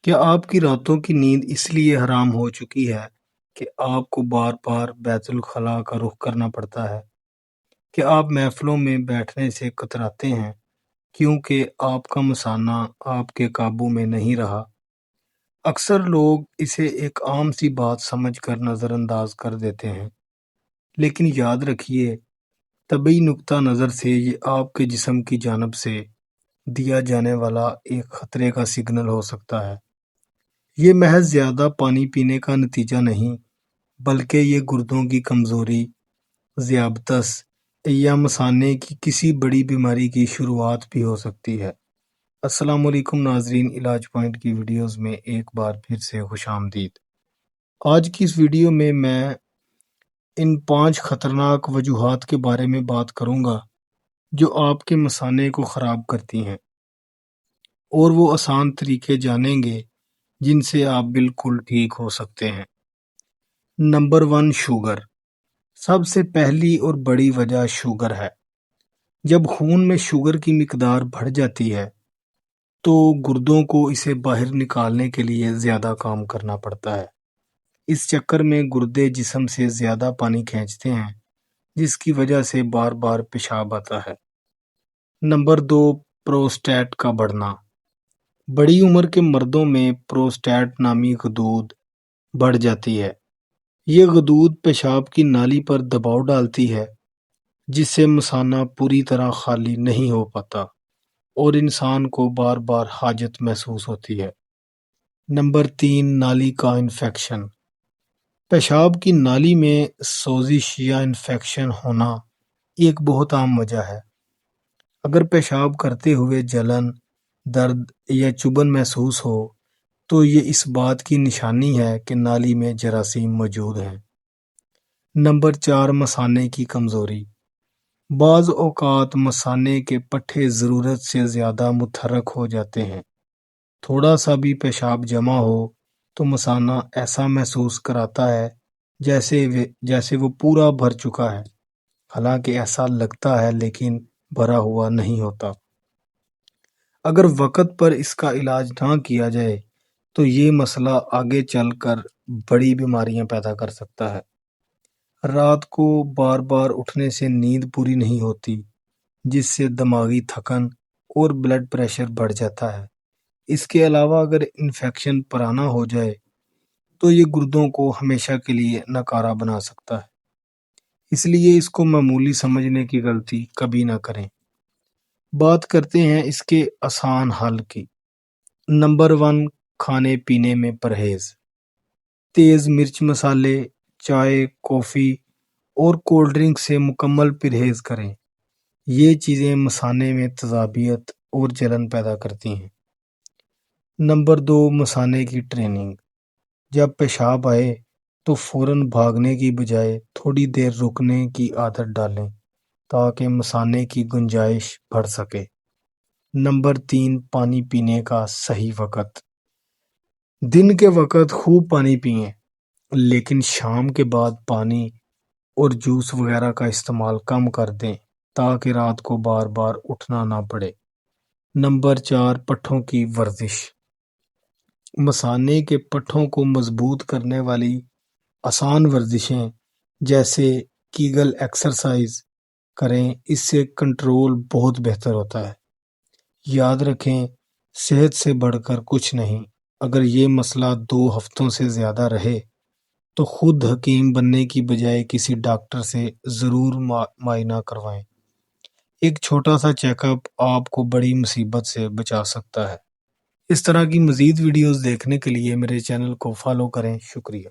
کیا آپ کی راتوں کی نیند اس لیے حرام ہو چکی ہے کہ آپ کو بار بار بیت الخلاء کا رخ کرنا پڑتا ہے؟ کیا آپ محفلوں میں بیٹھنے سے کتراتے ہیں کیونکہ آپ کا مثانہ آپ کے قابو میں نہیں رہا؟ اکثر لوگ اسے ایک عام سی بات سمجھ کر نظر انداز کر دیتے ہیں، لیکن یاد رکھیے، طبی نقطہ نظر سے یہ آپ کے جسم کی جانب سے دیا جانے والا ایک خطرے کا سگنل ہو سکتا ہے۔ یہ محض زیادہ پانی پینے کا نتیجہ نہیں، بلکہ یہ گردوں کی کمزوری، ذیابطس یا مثانے کی کسی بڑی بیماری کی شروعات بھی ہو سکتی ہے۔ السلام علیکم ناظرین، علاج پوائنٹ کی ویڈیوز میں ایک بار پھر سے خوش آمدید۔ آج کی اس ویڈیو میں ان 5 خطرناک وجوہات کے بارے میں بات کروں گا جو آپ کے مثانے کو خراب کرتی ہیں، اور وہ آسان طریقے جانیں گے جن سے آپ بالکل ٹھیک ہو سکتے ہیں۔ Number 1، sugar. سب سے پہلی اور بڑی وجہ شوگر ہے۔ جب خون میں شوگر کی مقدار بڑھ جاتی ہے تو گردوں کو اسے باہر نکالنے کے لیے زیادہ کام کرنا پڑتا ہے۔ اس چکر میں گردے جسم سے زیادہ پانی کھینچتے ہیں، جس کی وجہ سے بار بار پیشاب آتا ہے۔ نمبر 2، پروسٹیٹ کا بڑھنا۔ بڑی عمر کے مردوں میں پروسٹیٹ نامی غدود بڑھ جاتی ہے۔ یہ غدود پیشاب کی نالی پر دباؤ ڈالتی ہے، جس سے مثانہ پوری طرح خالی نہیں ہو پاتا اور انسان کو بار بار حاجت محسوس ہوتی ہے۔ نمبر 3، نالی کا انفیکشن۔ پیشاب کی نالی میں سوزش یا انفیکشن ہونا ایک بہت عام وجہ ہے۔ اگر پیشاب کرتے ہوئے جلن، درد یا چبھن محسوس ہو تو یہ اس بات کی نشانی ہے کہ نالی میں جراثیم موجود ہیں۔ نمبر 4، مثانے کی کمزوری۔ بعض اوقات مثانے کے پٹھے ضرورت سے زیادہ متحرک ہو جاتے ہیں۔ تھوڑا سا بھی پیشاب جمع ہو تو مثانہ ایسا محسوس کراتا ہے جیسے وہ پورا بھر چکا ہے، حالانکہ ایسا لگتا ہے لیکن بھرا ہوا نہیں ہوتا۔ اگر وقت پر اس کا علاج نہ کیا جائے تو یہ مسئلہ آگے چل کر بڑی بیماریاں پیدا کر سکتا ہے۔ رات کو بار بار اٹھنے سے نیند پوری نہیں ہوتی، جس سے دماغی تھکن اور بلڈ پریشر بڑھ جاتا ہے۔ اس کے علاوہ اگر انفیکشن پرانا ہو جائے تو یہ گردوں کو ہمیشہ کے لیے ناکارہ بنا سکتا ہے۔ اس لیے اس کو معمولی سمجھنے کی غلطی کبھی نہ کریں۔ بات کرتے ہیں اس کے آسان حل کی۔ نمبر 1، کھانے پینے میں پرہیز۔ تیز مرچ مسالے، چائے، کافی اور کولڈ ڈرنک سے مکمل پرہیز کریں۔ یہ چیزیں مثانے میں تیزابیت اور جلن پیدا کرتی ہیں۔ نمبر 2، مثانے کی ٹریننگ۔ جب پیشاب آئے تو فوراً بھاگنے کی بجائے تھوڑی دیر رکنے کی عادت ڈالیں تاکہ مثانے کی گنجائش بڑھ سکے۔ نمبر 3، پانی پینے کا صحیح وقت۔ دن کے وقت خوب پانی پئیں، لیکن شام کے بعد پانی اور جوس وغیرہ کا استعمال کم کر دیں تاکہ رات کو بار بار اٹھنا نہ پڑے۔ نمبر 4، پٹھوں کی ورزش۔ مثانے کے پٹھوں کو مضبوط کرنے والی آسان ورزشیں جیسے کیگل ایکسرسائز کریں، اس سے کنٹرول بہت بہتر ہوتا ہے۔ یاد رکھیں، صحت سے بڑھ کر کچھ نہیں۔ اگر یہ مسئلہ 2 ہفتوں سے زیادہ رہے تو خود حکیم بننے کی بجائے کسی ڈاکٹر سے ضرور معائنہ کروائیں۔ ایک چھوٹا سا چیک اپ آپ کو بڑی مصیبت سے بچا سکتا ہے۔ اس طرح کی مزید ویڈیوز دیکھنے کے لیے میرے چینل کو فالو کریں۔ شکریہ۔